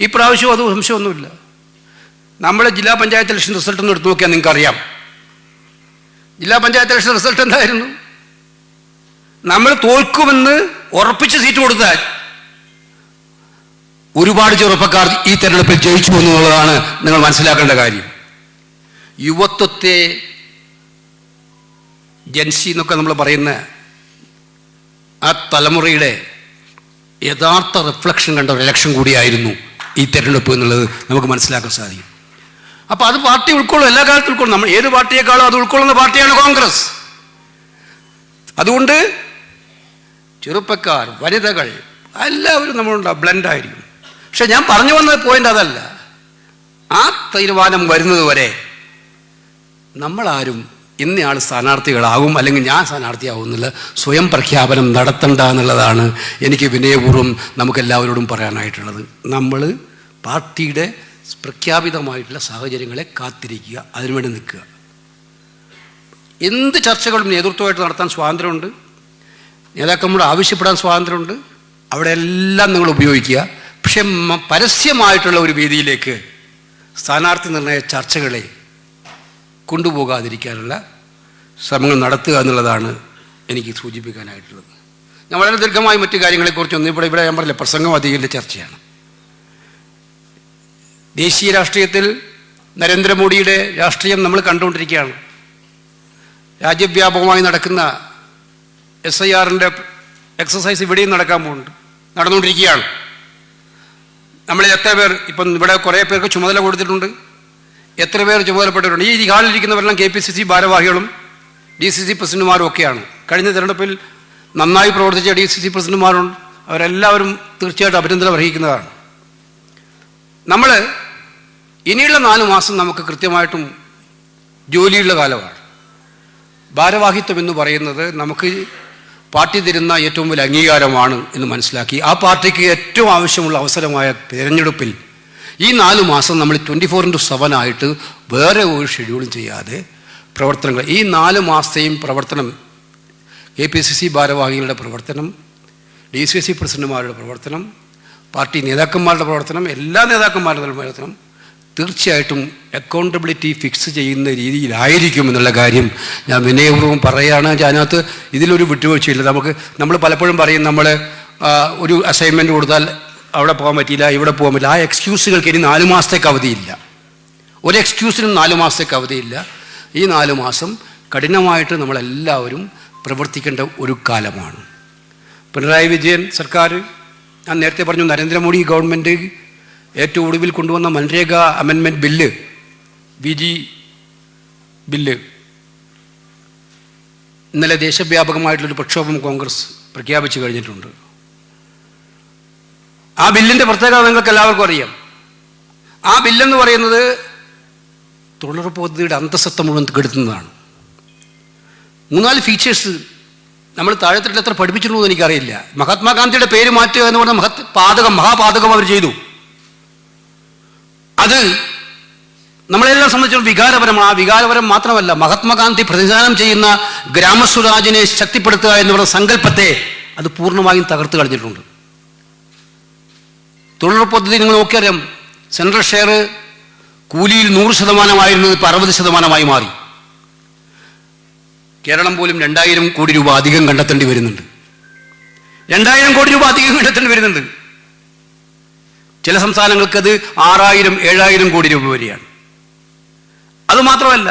ഈ പ്രാവശ്യവും അത് സംശയമൊന്നുമില്ല. നമ്മുടെ ജില്ലാ പഞ്ചായത്ത് ഇലക്ഷൻ റിസൾട്ട് ഒന്ന് എടുത്തു നോക്കിയാൽ നിങ്ങൾക്കറിയാം. ജില്ലാ പഞ്ചായത്ത് ഇലക്ഷൻ റിസൾട്ട് എന്തായിരുന്നു? നമ്മൾ തോൽക്കുമെന്ന് ഉറപ്പിച്ച് സീറ്റ് കൊടുത്താൽ ഒരുപാട് ചെറുപ്പക്കാർ ഈ തെരഞ്ഞെടുപ്പിൽ ജയിച്ചു എന്നുള്ളതാണ് നിങ്ങൾ മനസ്സിലാക്കേണ്ട കാര്യം. യുവത്വത്തെ, ജൻസി എന്നൊക്കെ നമ്മൾ പറയുന്ന ആ തലമുറയുടെ യഥാർത്ഥ റിഫ്ലക്ഷൻ കണ്ട ഒരു ഇലക്ഷൻ കൂടിയായിരുന്നു ഈ തെരഞ്ഞെടുപ്പ് എന്നുള്ളത് നമുക്ക് മനസ്സിലാക്കാൻ സാധിക്കും. അപ്പോൾ അത് പാർട്ടി ഉൾക്കൊള്ളും, എല്ലാ കാലത്തും ഉൾക്കൊള്ളും. നമ്മൾ ഏത് പാർട്ടിയേക്കാളും അത് ഉൾക്കൊള്ളുന്ന പാർട്ടിയാണ് കോൺഗ്രസ്. അതുകൊണ്ട് ചെറുപ്പക്കാർ, വനിതകൾ എല്ലാവരും നമ്മളുണ്ടാവും, ബ്ലെൻഡായിരിക്കും. പക്ഷെ ഞാൻ പറഞ്ഞു വന്ന പോയിന്റ് അതല്ല. ആ തീരുമാനം വരുന്നത് വരെ നമ്മളാരും ഇന്നയാൾ സ്ഥാനാർത്ഥികളാകും അല്ലെങ്കിൽ ഞാൻ സ്ഥാനാർത്ഥിയാകും എന്നുള്ള സ്വയം പ്രഖ്യാപനം നടത്തണ്ട എന്നുള്ളതാണ് എനിക്ക് വിനയപൂർവ്വം നമുക്കെല്ലാവരോടും പറയാനായിട്ടുള്ളത്. നമ്മൾ പാർട്ടിയുടെ പ്രഖ്യാപിതമായിട്ടുള്ള സാഹചര്യങ്ങളെ കാത്തിരിക്കുക, അതിനുവേണ്ടി നിൽക്കുക. എന്ത് ചർച്ചകളും നേതൃത്വമായിട്ട് നടത്താൻ സ്വാതന്ത്ര്യമുണ്ട്, നേതാക്കന്മാരോട് ആവശ്യപ്പെടാൻ സ്വാതന്ത്ര്യമുണ്ട്. അവിടെ എല്ലാം നിങ്ങൾ ഉപയോഗിക്കുക. പക്ഷെ പരസ്യമായിട്ടുള്ള ഒരു വേദിയിലേക്ക് സ്ഥാനാർത്ഥി നിർണയ ചർച്ചകളെ കൊണ്ടുപോകാതിരിക്കാനുള്ള ശ്രമങ്ങൾ നടത്തുക എന്നുള്ളതാണ് എനിക്ക് സൂചിപ്പിക്കാനായിട്ടുള്ളത്. ഞാൻ വളരെ ദീർഘമായി മറ്റു കാര്യങ്ങളെക്കുറിച്ചൊന്നും ഇവിടെ ഞാൻ പറഞ്ഞില്ല, പ്രസംഗം അധികം ചർച്ചയാണ്. ദേശീയ രാഷ്ട്രീയത്തിൽ നരേന്ദ്രമോദിയുടെ രാഷ്ട്രീയം നമ്മൾ കണ്ടുകൊണ്ടിരിക്കുകയാണ്. രാജ്യവ്യാപകമായി നടക്കുന്ന SIRൻ്റെ എക്സസൈസ് ഇവിടെയും നടക്കാൻ പോകുന്നുണ്ട്, നടന്നുകൊണ്ടിരിക്കുകയാണ്. നമ്മളിൽ എത്ര പേർ ഇപ്പം ഇവിടെ കുറേ പേർക്ക് ചുമതല കൊടുത്തിട്ടുണ്ട്, എത്ര പേർ ചുമതലപ്പെട്ടിട്ടുണ്ട്? ഈ ഹാളിലിരിക്കുന്നവരെല്ലാം KPCC ഭാരവാഹികളും DCC പ്രസിഡന്റുമാരും ഒക്കെയാണ്. കഴിഞ്ഞ തിരഞ്ഞെടുപ്പിൽ നന്നായി പ്രവർത്തിച്ച DCC പ്രസിഡന്റുമാരുണ്ട്. അവരെല്ലാവരും തീർച്ചയായിട്ടും അഭിനന്ദനം അർഹിക്കുന്നതാണ്. നമ്മൾ ഇനിയുള്ള 4 മാസം നമുക്ക് കൃത്യമായിട്ടും ജോലിയുള്ള കാലമാണ്. ഭാരവാഹിത്വം എന്ന് പറയുന്നത് നമുക്ക് പാർട്ടി തരുന്ന ഏറ്റവും വലിയ അംഗീകാരമാണ് എന്ന് മനസ്സിലാക്കി ആ പാർട്ടിക്ക് ഏറ്റവും ആവശ്യമുള്ള അവസരമായ തിരഞ്ഞെടുപ്പിൽ ഈ 4 മാസം നമ്മൾ 24/7 ആയിട്ട് വേറെ ഒരു ഷെഡ്യൂളും ചെയ്യാതെ പ്രവർത്തനങ്ങൾ, ഈ 4 മാസത്തെയും പ്രവർത്തനം, KPCC ഭാരവാഹികളുടെ പ്രവർത്തനം, DCC പ്രസിഡന്റുമാരുടെ പ്രവർത്തനം, പാർട്ടി നേതാക്കന്മാരുടെ പ്രവർത്തനം, എല്ലാ നേതാക്കന്മാരുടെ പ്രവർത്തനം തീർച്ചയായിട്ടും അക്കൗണ്ടബിലിറ്റി ഫിക്സ് ചെയ്യുന്ന രീതിയിലായിരിക്കും എന്നുള്ള കാര്യം ഞാൻ വിനയപൂർവ്വം പറയുകയാണ്. അതിനകത്ത് ഇതിലൊരു വിട്ടുവീഴ്ചയില്ല. നമ്മൾ പലപ്പോഴും പറയും, നമ്മൾ ഒരു അസൈൻമെൻറ്റ് കൊടുത്താൽ അവിടെ പോകാൻ പറ്റിയില്ല, ഇവിടെ പോകാൻ പറ്റില്ല. ആ എക്സ്ക്യൂസുകൾക്ക് ഇനി 4 മാസത്തേക്ക് അവധിയില്ല. ഒരു എക്സ്ക്യൂസിനും 4 മാസത്തേക്ക് അവധിയില്ല. ഈ 4 മാസം കഠിനമായിട്ട് നമ്മളെല്ലാവരും പ്രവർത്തിക്കേണ്ട ഒരു കാലമാണ്. പിണറായി വിജയൻ സർക്കാർ, ഞാൻ നേരത്തെ പറഞ്ഞു, നരേന്ദ്രമോദി ഗവൺമെൻറ് ഏറ്റവും ഒടുവിൽ കൊണ്ടുവന്ന MNREGA amendment bill, BG bill, ഇന്നലെ ദേശവ്യാപകമായിട്ടുള്ളൊരു പ്രക്ഷോഭം കോൺഗ്രസ് പ്രഖ്യാപിച്ചു കഴിഞ്ഞിട്ടുണ്ട്. ആ ബില്ലിൻ്റെ പ്രത്യേകത നിങ്ങൾക്ക് എല്ലാവർക്കും അറിയാം. ആ ബില്ലെന്ന് പറയുന്നത് തൊഴിലുറപ്പ് പദ്ധതിയുടെ അന്തസത്ത മുഴുവൻ കെടുത്തുന്നതാണ്. 3-4 ഫീച്ചേഴ്സ് നമ്മൾ താഴെത്തട്ടിൽ എത്ര പഠിപ്പിച്ചിട്ടുണ്ടെന്ന് എനിക്കറിയില്ല. മഹാത്മാഗാന്ധിയുടെ പേര് മാറ്റുക എന്ന് പറഞ്ഞ മഹാപാതകം അവർ ചെയ്തു. അത് നമ്മളെല്ലാം സംബന്ധിച്ചുള്ള വികാരപരമാണ്. ആ വികാരപരം മാത്രമല്ല, മഹാത്മാഗാന്ധി പ്രതിനിധാനം ചെയ്യുന്ന ഗ്രാമസ്വരാജിനെ ശക്തിപ്പെടുത്തുക എന്ന് പറയുന്ന സങ്കല്പത്തെ അത് പൂർണ്ണമായും തകർത്ത് കളഞ്ഞിട്ടുണ്ട്. തൊഴിലുറപ്പ് പദ്ധതി നിങ്ങൾ നോക്കിയറിയാം, സെൻട്രൽ ഷെയർ കൂലിയിൽ 100% ഇപ്പോൾ 60% മാറി. കേരളം പോലും 2000 കോടി രൂപ അധികം കണ്ടെത്തേണ്ടി വരുന്നുണ്ട്. 2000 കോടി രൂപ അധികം കണ്ടെത്തേണ്ടി വരുന്നുണ്ട്. ചില സംസ്ഥാനങ്ങൾക്ക് അത് 6000-7000 കോടി രൂപ വരെയാണ്. അതുമാത്രമല്ല,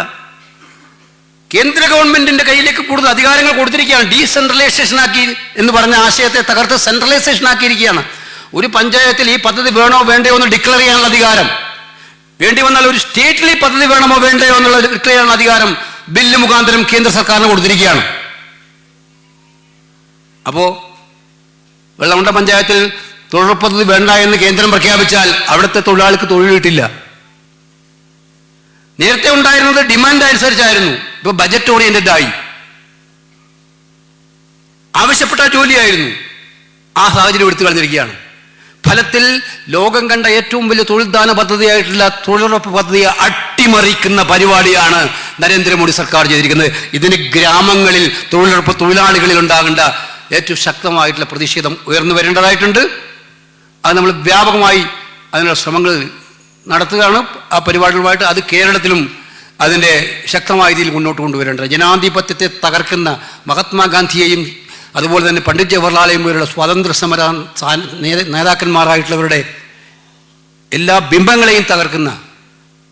കേന്ദ്ര ഗവൺമെന്റിന്റെ കയ്യിലേക്ക് കൂടുതൽ അധികാരങ്ങൾ കൊടുത്തിരിക്കുകയാണ്. ഡീസെൻട്രലൈസേഷൻ ആക്കി എന്ന് പറഞ്ഞ ആശയത്തെ തകർത്ത് സെൻട്രലൈസേഷൻ ആക്കിയിരിക്കുകയാണ്. ഒരു പഞ്ചായത്തിൽ ഈ പദ്ധതി വേണോ വേണ്ടയോ എന്ന് ഡിക്ലെയർ ചെയ്യാനുള്ള അധികാരം, വേണ്ടി വന്നാൽ ഒരു സ്റ്റേറ്റിൽ ഈ പദ്ധതി വേണമോ വേണ്ടയോ എന്നുള്ള ഡിക്ലെയർ ചെയ്യാനുള്ള അധികാരം ബില്ല് മുഖാന്തരം കേന്ദ്ര സർക്കാരിന് കൊടുത്തിരിക്കുകയാണ്. അപ്പോൾ വെള്ളമുണ്ട പഞ്ചായത്തിൽ തൊഴിലുറപ്പ് പദ്ധതി വേണ്ട എന്ന് കേന്ദ്രം പ്രഖ്യാപിച്ചാൽ അവിടുത്തെ തൊഴിലാളിക്ക് തൊഴിൽ കിട്ടില്ല. നേരത്തെ ഉണ്ടായിരുന്നത് ഡിമാൻഡ് അനുസരിച്ചായിരുന്നു, ഇപ്പോൾ ബജറ്റ് ഓറിയന്റഡ് ആയി. ആവശ്യപ്പെട്ട ജോലിയായിരുന്നു, ആ സാഹചര്യം എടുത്തു കളഞ്ഞിരിക്കുകയാണ്. ഫലത്തിൽ ലോകം കണ്ട ഏറ്റവും വലിയ തൊഴിൽദാന പദ്ധതിയായിട്ടുള്ള തൊഴിലുറപ്പ് പദ്ധതിയെ അട്ടിമറിക്കുന്ന പരിപാടിയാണ് നരേന്ദ്രമോദി സർക്കാർ ചെയ്തിരിക്കുന്നത്. ഇതിന് ഗ്രാമങ്ങളിൽ തൊഴിലുറപ്പ് തൊഴിലാളികളിൽ ഉണ്ടാകേണ്ട ഏറ്റവും ശക്തമായിട്ടുള്ള പ്രതിഷേധം ഉയർന്നു വരേണ്ടതായിട്ടുണ്ട്. അത് നമ്മൾ വ്യാപകമായി അതിനുള്ള ശ്രമങ്ങൾ നടത്തുകയാണ്. ആ പരിപാടികളുമായിട്ട് അത് കേരളത്തിലും അതിൻ്റെ ശക്തമായ രീതിയിൽ മുന്നോട്ട് കൊണ്ടുവരേണ്ടത്. ജനാധിപത്യത്തെ തകർക്കുന്ന മഹാത്മാഗാന്ധിയെയും അതുപോലെ തന്നെ പണ്ഡിറ്റ് ജവഹർലാലെയും പോലുള്ള സ്വാതന്ത്ര്യ സമര നേതാക്കന്മാരായിട്ടുള്ളവരുടെ എല്ലാ ബിംബങ്ങളെയും തകർക്കുന്ന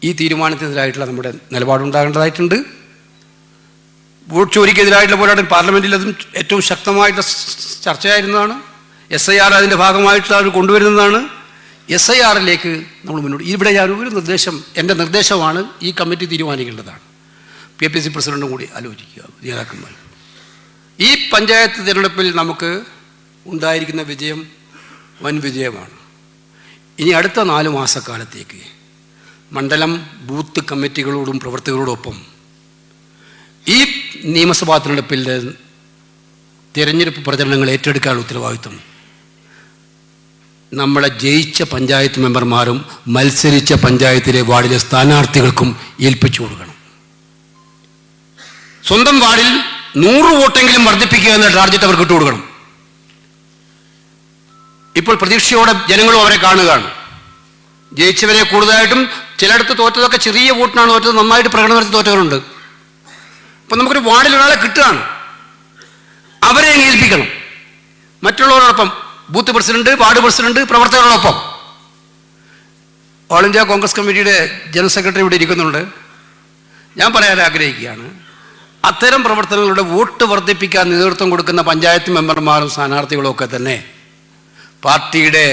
ഈ തീരുമാനത്തിനെതിരായിട്ടുള്ള നമ്മുടെ നിലപാടുണ്ടാകേണ്ടതായിട്ടുണ്ട്. വോട്ട് ചോരിക്കെതിരായിട്ടുള്ള പോരാട്ടം പാർലമെൻറ്റിൽ അതും ഏറ്റവും ശക്തമായിട്ടുള്ള ചർച്ചയായിരുന്നതാണ്. SIR അതിൻ്റെ ഭാഗമായിട്ട് അവർ കൊണ്ടുവരുന്നതാണ്. SIRലേക്ക് നമ്മൾ മുന്നോട്ട്, ഇവിടെ ഞാൻ ഒരു നിർദ്ദേശം, എൻ്റെ നിർദ്ദേശമാണ്, ഈ കമ്മിറ്റി തീരുമാനിക്കേണ്ടതാണ്. PPC പ്രസിഡന്റും കൂടി ആലോചിക്കുക, നേതാക്കന്മാർ. ഈ പഞ്ചായത്ത് തിരഞ്ഞെടുപ്പിൽ നമുക്ക് ഉണ്ടായിരിക്കുന്ന വിജയം വൻ വിജയമാണ്. ഇനി അടുത്ത 4 മാസക്കാലത്തേക്ക് മണ്ഡലം ബൂത്ത് കമ്മിറ്റികളോടും പ്രവർത്തകരോടൊപ്പം ഈ നിയമസഭാ തിരഞ്ഞെടുപ്പിൻ്റെ തിരഞ്ഞെടുപ്പ് പ്രചരണങ്ങൾ ഏറ്റെടുക്കാനുള്ള ഉത്തരവാദിത്വം നമ്മളെ ജയിച്ച പഞ്ചായത്ത് മെമ്പർമാരും മത്സരിച്ച പഞ്ചായത്തിലെ വാർഡിലെ സ്ഥാനാർത്ഥികൾക്കും ഏൽപ്പിച്ചു കൊടുക്കണം. സ്വന്തം വാർഡിൽ 100 വോട്ടെങ്കിലും വർദ്ധിപ്പിക്കുക എന്ന ടാർഗറ്റ് അവർക്ക് ഇട്ടുകൊടുക്കണം. ഇപ്പോൾ പ്രതീക്ഷയോടെ ജനങ്ങളും അവരെ കാണുകയാണ്. ജയിച്ചവരെ കൂടുതലായിട്ടും, ചിലയിടത്ത് തോറ്റതൊക്കെ ചെറിയ വോട്ടിനാണ് തോറ്റത്, നന്നായിട്ട് പ്രകടനം നടത്തി തോറ്റവരുണ്ട്. അപ്പം നമുക്കൊരു വാർഡിൽ ഒരാളെ കിട്ടുകയാണ്, അവരെ ഏൽപ്പിക്കണം. മറ്റുള്ളവരോടൊപ്പം, ബൂത്ത് പ്രസിഡന്റ്, വാർഡ് പ്രസിഡന്റ്, പ്രവർത്തകരോടൊപ്പം. ഓൾ ഇന്ത്യ കോൺഗ്രസ് കമ്മിറ്റിയുടെ ജനറൽ സെക്രട്ടറി ഇവിടെ ഇരിക്കുന്നുണ്ട്. ഞാൻ പറയാൻ ആഗ്രഹിക്കുകയാണ്, അത്തരം പ്രവർത്തനങ്ങളുടെ വോട്ട് വർദ്ധിപ്പിക്കാൻ നേതൃത്വം കൊടുക്കുന്ന പഞ്ചായത്ത് മെമ്പർമാരും സ്ഥാനാർത്ഥികളും ഒക്കെ തന്നെ പാർട്ടിയുടെ,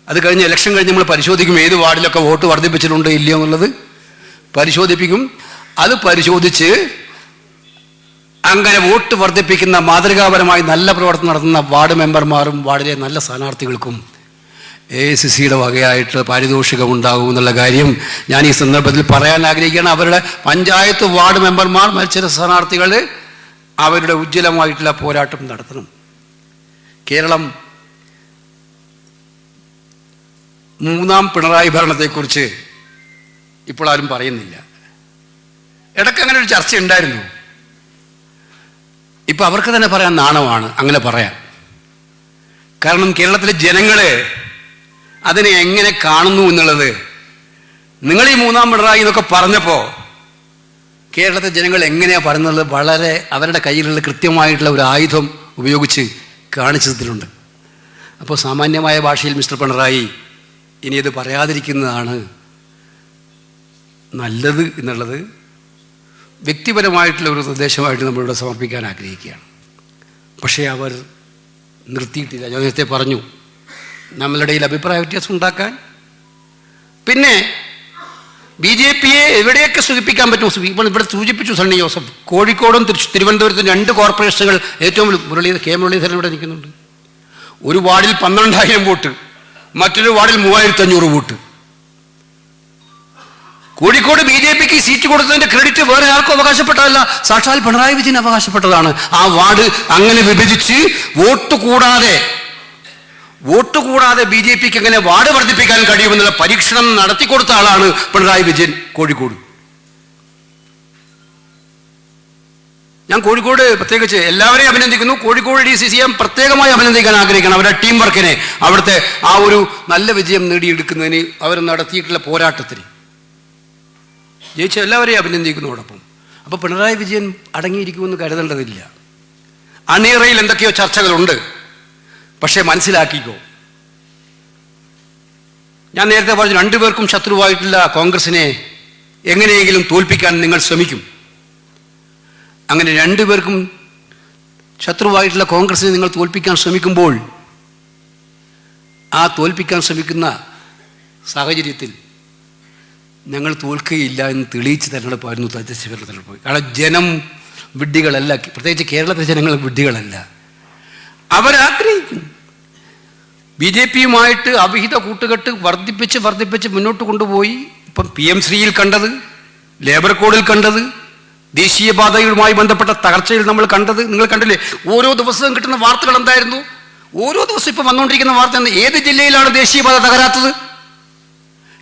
അത് കഴിഞ്ഞ് ഇലക്ഷൻ കഴിഞ്ഞ് നമ്മൾ പരിശോധിക്കും ഏത് വാർഡിലൊക്കെ വോട്ട് വർദ്ധിപ്പിച്ചിട്ടുണ്ടോ ഇല്ലയോ എന്നുള്ളത് പരിശോധിപ്പിക്കും. അത് പരിശോധിച്ച് അങ്ങനെ വോട്ട് വർദ്ധിപ്പിക്കുന്ന മാതൃകാപരമായി നല്ല പ്രവർത്തനം നടത്തുന്ന വാർഡ് മെമ്പർമാരും വാർഡിലെ നല്ല സ്ഥാനാർത്ഥികൾക്കും AICCയുടെ വകയായിട്ട് പാരിതോഷികം ഉണ്ടാകും എന്നുള്ള കാര്യം ഞാൻ ഈ സന്ദർഭത്തിൽ പറയാൻ ആഗ്രഹിക്കുകയാണ്. അവരുടെ പഞ്ചായത്ത് വാർഡ് മെമ്പർമാർ, മത്സര സ്ഥാനാർത്ഥികൾ അവരുടെ ഉജ്ജ്വലമായിട്ടുള്ള പോരാട്ടം നടത്തണം. കേരളം മൂന്നാം പിണറായി ഭരണത്തെക്കുറിച്ച് ഇപ്പോൾ ആരും പറയുന്നില്ല. ഇടയ്ക്ക് അങ്ങനെ ഒരു ചർച്ച ഉണ്ടായിരുന്നു. ഇപ്പം അവർക്ക് തന്നെ പറയാൻ നാണമാണ് അങ്ങനെ പറയാൻ. കാരണം കേരളത്തിലെ ജനങ്ങൾ അതിനെ എങ്ങനെ കാണുന്നു എന്നുള്ളത്, നിങ്ങൾ ഈ മൂന്നാം പിണറായി എന്നൊക്കെ പറഞ്ഞപ്പോൾ കേരളത്തിലെ ജനങ്ങൾ എങ്ങനെയാണ് പറയുന്നത് വളരെ അവരുടെ കയ്യിലുള്ള കൃത്യമായിട്ടുള്ള ഒരു ആയുധം ഉപയോഗിച്ച് കാണിച്ചതിലുണ്ട്. അപ്പോൾ സാമാന്യമായ ഭാഷയിൽ മിസ്റ്റർ പിണറായി ഇനിയത് പറയാതിരിക്കുന്നതാണ് നല്ലത് എന്നുള്ളത് വ്യക്തിപരമായിട്ടുള്ള ഒരു നിർദ്ദേശമായിട്ട് നമ്മളിവിടെ സമർപ്പിക്കാൻ ആഗ്രഹിക്കുകയാണ്. പക്ഷേ അവർ നിർത്തിയിട്ടില്ല. ഞാൻ നേരത്തെ പറഞ്ഞു, നമ്മളുടെ ഇടയിൽ അഭിപ്രായ വ്യത്യാസം ഉണ്ടാക്കാൻ. പിന്നെ BJPയെ എവിടെയൊക്കെ സൂചിപ്പിക്കാൻ പറ്റും, ഇപ്പോൾ ഇവിടെ സൂചിപ്പിച്ചു സണ്ണി ജോസഫ്. കോഴിക്കോടും തിരുവനന്തപുരത്തും 2 കോർപ്പറേഷനുകൾ ഏറ്റവും കെ മുരളീധരൻ ഇവിടെ നിൽക്കുന്നുണ്ട്. ഒരു വാർഡിൽ 12,000 വോട്ട്, മറ്റൊരു വാർഡിൽ 3,500 വോട്ട്. കോഴിക്കോട് BJPക്ക് സീറ്റ് കൊടുത്തതിന്റെ ക്രെഡിറ്റ് വേറെ ആർക്കും അവകാശപ്പെട്ടതല്ല, സാക്ഷാൽ പിണറായി വിജയൻ അവകാശപ്പെട്ടതാണ്. ആ വാർഡ് അങ്ങനെ വിഭജിച്ച് വോട്ട് കൂടാതെ BJPക്ക് എങ്ങനെ വാർഡ് വർദ്ധിപ്പിക്കാൻ കഴിയുമെന്നുള്ള പരീക്ഷണം നടത്തിക്കൊടുത്ത ആളാണ് പിണറായി വിജയൻ കോഴിക്കോട്. ഞാൻ കോഴിക്കോട് പ്രത്യേകിച്ച് എല്ലാവരെയും അഭിനന്ദിക്കുന്നു. കോഴിക്കോട് DCCM പ്രത്യേകമായി അഭിനന്ദിക്കാൻ ആഗ്രഹിക്കണം. അവരുടെ ടീം വർക്കിനെ, അവിടുത്തെ ആ ഒരു നല്ല വിജയം നേടിയെടുക്കുന്നതിന് അവർ നടത്തിയിട്ടുള്ള പോരാട്ടത്തിന് ജയിച്ച എല്ലാവരെയും അഭിനന്ദിക്കുന്നതോടൊപ്പം. അപ്പോൾ പിണറായി വിജയൻ അടങ്ങിയിരിക്കുമെന്ന് കരുതേണ്ടതില്ല. അണിയറയിൽ എന്തൊക്കെയോ ചർച്ചകളുണ്ട്. പക്ഷേ മനസ്സിലാക്കിക്കോ, ഞാൻ നേരത്തെ പറഞ്ഞു, 2 പേർക്കും ശത്രുവായിട്ടുള്ള കോൺഗ്രസിനെ എങ്ങനെയെങ്കിലും തോൽപ്പിക്കാൻ നിങ്ങൾ ശ്രമിക്കും. അങ്ങനെ 2 പേർക്കും ശത്രുവായിട്ടുള്ള കോൺഗ്രസിനെ നിങ്ങൾ തോൽപ്പിക്കാൻ ശ്രമിക്കുമ്പോൾ, ആ തോൽപ്പിക്കാൻ ശ്രമിക്കുന്ന സാഹചര്യത്തിൽ ഞങ്ങൾ തോൽക്കുകയില്ല എന്ന് തെളിയിച്ച് തെരഞ്ഞെടുപ്പായിരുന്നു തദ്ദേശ തെരഞ്ഞെടുപ്പ്. കാരണം ജനം വിഡ്ഢികളല്ല, പ്രത്യേകിച്ച് കേരളത്തിലെ ജനങ്ങൾ വിഡ്ഢികളല്ല. അവരാഗ്രഹിക്കും BJPയുമായിട്ട് അവിഹിത കൂട്ടുകെട്ട് വർദ്ധിപ്പിച്ച് മുന്നോട്ട് കൊണ്ടുപോയി. ഇപ്പം PM ശ്രീയിൽ കണ്ടത്, ലേബർ കോഡിൽ കണ്ടത്, ദേശീയപാതയുമായി ബന്ധപ്പെട്ട തകർച്ചയിൽ നമ്മൾ കണ്ടത് നിങ്ങൾ കണ്ടില്ലേ? ഓരോ ദിവസവും കിട്ടുന്ന വാർത്തകൾ എന്തായിരുന്നു? ഓരോ ദിവസം ഇപ്പം വന്നുകൊണ്ടിരിക്കുന്ന വാർത്ത എന്താ? ഏത് ജില്ലയിലാണ് ദേശീയപാത തകരാത്തത്?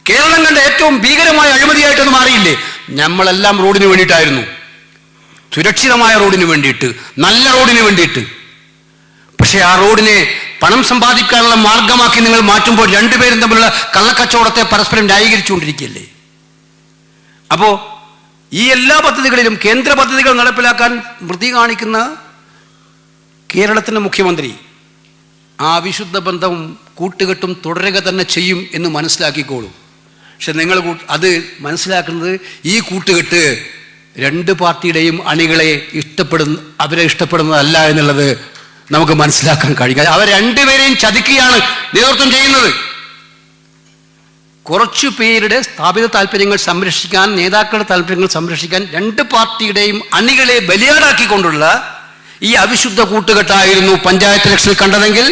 കേരളം കണ്ട ഏറ്റവും ഭീകരമായ അഴിമതിയായിട്ടൊന്നും മാറിയില്ലേ? നമ്മളെല്ലാം റോഡിന് വേണ്ടിയിട്ടായിരുന്നു, സുരക്ഷിതമായ റോഡിന് വേണ്ടിയിട്ട്, നല്ല റോഡിന് വേണ്ടിയിട്ട്. പക്ഷേ ആ റോഡിനെ പണം സമ്പാദിക്കാനുള്ള മാർഗമാക്കി നിങ്ങൾ മാറ്റുമ്പോൾ 2 പേരും തമ്മിലുള്ള കള്ളക്കച്ചവടത്തെ പരസ്പരം ന്യായീകരിച്ചുകൊണ്ടിരിക്കുകയല്ലേ? അപ്പോൾ ഈ എല്ലാ പദ്ധതികളിലും കേന്ദ്ര പദ്ധതികൾ നടപ്പിലാക്കാൻ വൃത്തി കാണിക്കുന്ന കേരളത്തിൻ്റെ മുഖ്യമന്ത്രി ആ വിശുദ്ധ ബന്ധവും കൂട്ടുകെട്ടും തുടരുക തന്നെ ചെയ്യും എന്ന് മനസ്സിലാക്കിക്കോളൂ. പക്ഷെ നിങ്ങൾ അത് മനസ്സിലാക്കുന്നത് ഈ കൂട്ടുകെട്ട് 2 പാർട്ടിയുടെയും അണികളെ അവരെ ഇഷ്ടപ്പെടുന്നതല്ല എന്നുള്ളത് നമുക്ക് മനസ്സിലാക്കാൻ കഴിയും. അവർ 2 പേരെയും ചതിക്കുകയാണ് നേതൃത്വം ചെയ്യുന്നത്. കുറച്ചു പേരുടെ സ്ഥാപിത താല്പര്യങ്ങൾ സംരക്ഷിക്കാൻ, നേതാക്കളുടെ താല്പര്യങ്ങൾ സംരക്ഷിക്കാൻ 2 പാർട്ടിയുടെയും അണികളെ ബലിയാടാക്കിക്കൊണ്ടുള്ള ഈ അവിശുദ്ധ കൂട്ടുകെട്ടായിരുന്നു പഞ്ചായത്ത് ഇലക്ഷനിൽ കണ്ടതെങ്കിൽ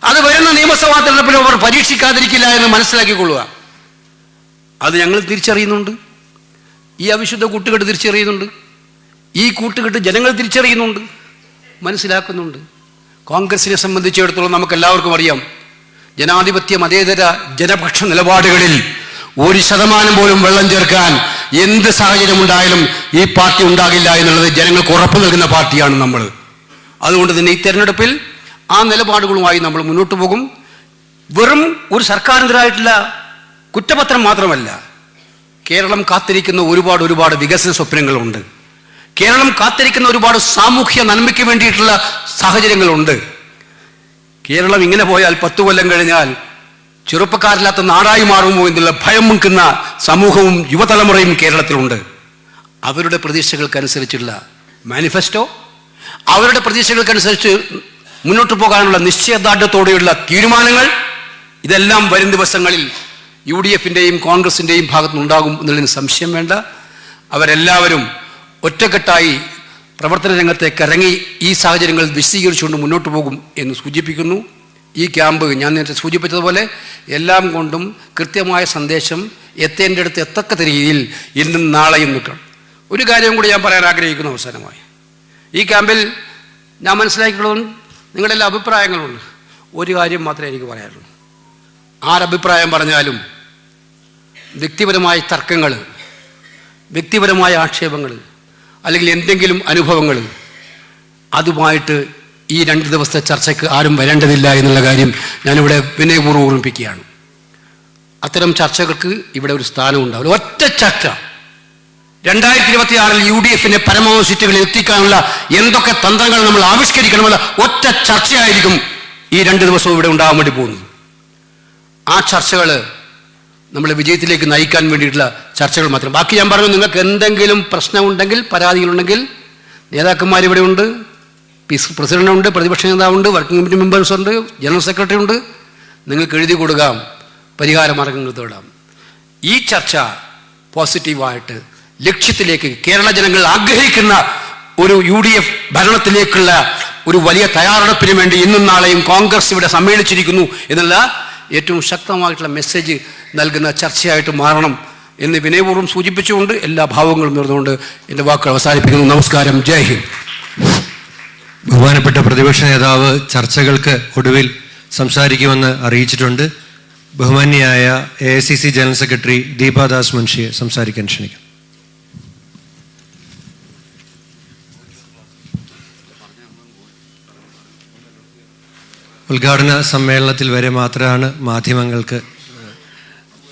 അത് വരുന്ന നിയമസഭാ തെരഞ്ഞെടുപ്പിൽ അവർ പരീക്ഷിക്കാതിരിക്കില്ല എന്ന് മനസ്സിലാക്കിക്കൊള്ളുക. അത് ഞങ്ങൾ തിരിച്ചറിയുന്നുണ്ട്. ഈ അവിശുദ്ധ കൂട്ടുകെട്ട് തിരിച്ചറിയുന്നുണ്ട്. ഈ കൂട്ടുകെട്ട് ജനങ്ങൾ തിരിച്ചറിയുന്നുണ്ട്, മനസ്സിലാക്കുന്നുണ്ട്. കോൺഗ്രസിനെ സംബന്ധിച്ചിടത്തോളം നമുക്കെല്ലാവർക്കും അറിയാം, ജനാധിപത്യ മതേതര ജനപക്ഷ നിലപാടുകളിൽ 1% പോലും വെള്ളം ചേർക്കാൻ എന്ത് സാഹചര്യമുണ്ടായാലും ഈ പാർട്ടി ഉണ്ടാകില്ല എന്നുള്ളത് ജനങ്ങൾക്ക് ഉറപ്പ് നൽകുന്ന പാർട്ടിയാണ് നമ്മൾ. അതുകൊണ്ട് തന്നെ ഈ തെരഞ്ഞെടുപ്പിൽ ആ നിലപാടുകളുമായി നമ്മൾ മുന്നോട്ട് പോകും. വെറും ഒരു സർക്കാരിനെതിരായിട്ടുള്ള കുറ്റപത്രം മാത്രമല്ല, കേരളം കാത്തിരിക്കുന്ന ഒരുപാട് വികസന സ്വപ്നങ്ങളുണ്ട്. കേരളം കാത്തിരിക്കുന്ന ഒരുപാട് സാമൂഹ്യ നന്മയ്ക്ക് വേണ്ടിയിട്ടുള്ള സാഹചര്യങ്ങളുണ്ട്. കേരളം ഇങ്ങനെ പോയാൽ 10 കൊല്ലം കഴിഞ്ഞാൽ ചെറുപ്പക്കാരില്ലാത്ത നാടായി മാറുമോ എന്നുള്ള ഭയം മുൻകുന്ന സമൂഹവും യുവതലമുറയും കേരളത്തിലുണ്ട്. അവരുടെ പ്രതീക്ഷകൾക്കനുസരിച്ചുള്ള മാനിഫെസ്റ്റോ, അവരുടെ പ്രതീക്ഷകൾക്കനുസരിച്ച് മുന്നോട്ട് പോകാനുള്ള നിശ്ചയദാർഢ്യത്തോടെയുള്ള തീരുമാനങ്ങൾ, ഇതെല്ലാം വരും ദിവസങ്ങളിൽ UDF-ൻ്റെയും കോൺഗ്രസിൻ്റെയും ഭാഗത്തുനിന്നുണ്ടാകും എന്നുള്ളതിന് സംശയം വേണ്ട. അവരെല്ലാവരും ഒറ്റക്കെട്ടായി പ്രവർത്തന രംഗത്തേക്ക് ഇറങ്ങി ഈ സാഹചര്യങ്ങൾ വിശദീകരിച്ചുകൊണ്ട് മുന്നോട്ട് പോകും എന്ന് സൂചിപ്പിക്കുന്നു. ഈ ക്യാമ്പ് ഞാൻ നേരത്തെ സൂചിപ്പിച്ചതുപോലെ എല്ലാം കൊണ്ടും കൃത്യമായ സന്ദേശം എത്തേണ്ടടുത്ത് എത്തക്ക രീതിയിൽ ഇന്നും നാളെയും നിൽക്കണം. ഒരു കാര്യം കൂടി ഞാൻ പറയാൻ ആഗ്രഹിക്കുന്ന അവസാനമായി, ഈ ക്യാമ്പിൽ ഞാൻ മനസ്സിലാക്കിയിട്ടുള്ളതും നിങ്ങളുടെ എല്ലാ അഭിപ്രായങ്ങളുണ്ട്. ഒരു കാര്യം മാത്രമേ എനിക്ക് പറയാനുള്ളൂ. ആരഭിപ്രായം പറഞ്ഞാലും വ്യക്തിപരമായ തർക്കങ്ങൾ, വ്യക്തിപരമായ ആക്ഷേപങ്ങൾ, അല്ലെങ്കിൽ എന്തെങ്കിലും അനുഭവങ്ങൾ, അതുമായിട്ട് ഈ 2 ദിവസത്തെ ചർച്ചയ്ക്ക് ആരും വരേണ്ടതില്ല എന്നുള്ള കാര്യം ഞാനിവിടെ വിനയപൂർവ്വം ഓർമ്മിപ്പിക്കുകയാണ്. അത്തരം ചർച്ചകൾക്ക് ഇവിടെ ഒരു സ്ഥാനം ഉണ്ടാവില്ല. ഒറ്റ ചർച്ച 2026 UDF-നെ പരമാവധി സീറ്റുകളിൽ എത്തിക്കാനുള്ള എന്തൊക്കെ തന്ത്രങ്ങൾ നമ്മൾ ആവിഷ്കരിക്കണമെന്നുള്ള ഒറ്റ ചർച്ചയായിരിക്കും ഈ 2 ദിവസവും ഇവിടെ ഉണ്ടാകാൻ വേണ്ടി പോകുന്നത്. ആ ചർച്ചകൾ നമ്മളെ വിജയത്തിലേക്ക് നയിക്കാൻ വേണ്ടിയിട്ടുള്ള ചർച്ചകൾ മാത്രം. ബാക്കി ഞാൻ പറഞ്ഞു, നിങ്ങൾക്ക് എന്തെങ്കിലും പ്രശ്നമുണ്ടെങ്കിൽ, പരാതികളുണ്ടെങ്കിൽ നേതാക്കന്മാരിവിടെ ഉണ്ട്, പ്രസിഡന്റുണ്ട്, പ്രതിപക്ഷ നേതാവുണ്ട്, വർക്കിംഗ് കമ്മിറ്റി മെമ്പേഴ്സ് ഉണ്ട്, ജനറൽ സെക്രട്ടറി ഉണ്ട്. നിങ്ങൾക്ക് എഴുതി കൊടുക്കാം, പരിഹാര മാർഗങ്ങൾ തേടാം. ഈ ചർച്ച പോസിറ്റീവായിട്ട് ലക്ഷ്യത്തിലേക്ക്, കേരള ജനങ്ങൾ ആഗ്രഹിക്കുന്ന ഒരു UDF ഭരണത്തിലേക്കുള്ള ഒരു വലിയ തയ്യാറെടുപ്പിന് വേണ്ടി ഇന്നും നാളെയും കോൺഗ്രസ് ഇവിടെ സമ്മേളിച്ചിരിക്കുന്നു എന്നുള്ള ഏറ്റവും ശക്തമായിട്ടുള്ള മെസ്സേജ് നൽകുന്ന ചർച്ചയായിട്ട് മാറണം എന്ന് വിനയപൂർവ്വം സൂചിപ്പിച്ചുകൊണ്ട് എല്ലാ ഭാവങ്ങളും നേർന്നുകൊണ്ട് എൻ്റെ വാക്കുകൾ അവസാനിപ്പിക്കുന്നു. നമസ്കാരം. ജയ് ഹിന്ദ്. ബഹുമാനപ്പെട്ട പ്രതിപക്ഷ നേതാവ് ചർച്ചകൾക്ക് ഒടുവിൽ സംസാരിക്കുമെന്ന് അറിയിച്ചിട്ടുണ്ട്. ബഹുമാന്യയായ AICC ജനറൽ സെക്രട്ടറി ദീപാദാസ് മുൻഷിയെ സംസാരിക്കാൻ ക്ഷണിക്കും. ഉദ്ഘാടന സമ്മേളനത്തിൽ വരെ മാത്രമാണ് മാധ്യമങ്ങൾക്ക്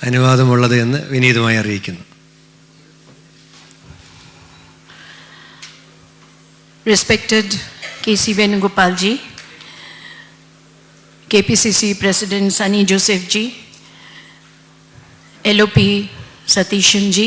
അനുവാദമുള്ളത് എന്ന് വിനീതമായി അറിയിക്കുന്നു. Respected KC Venugopal ji, KPCC President Sunny Joseph ji, LOP Satishan ji,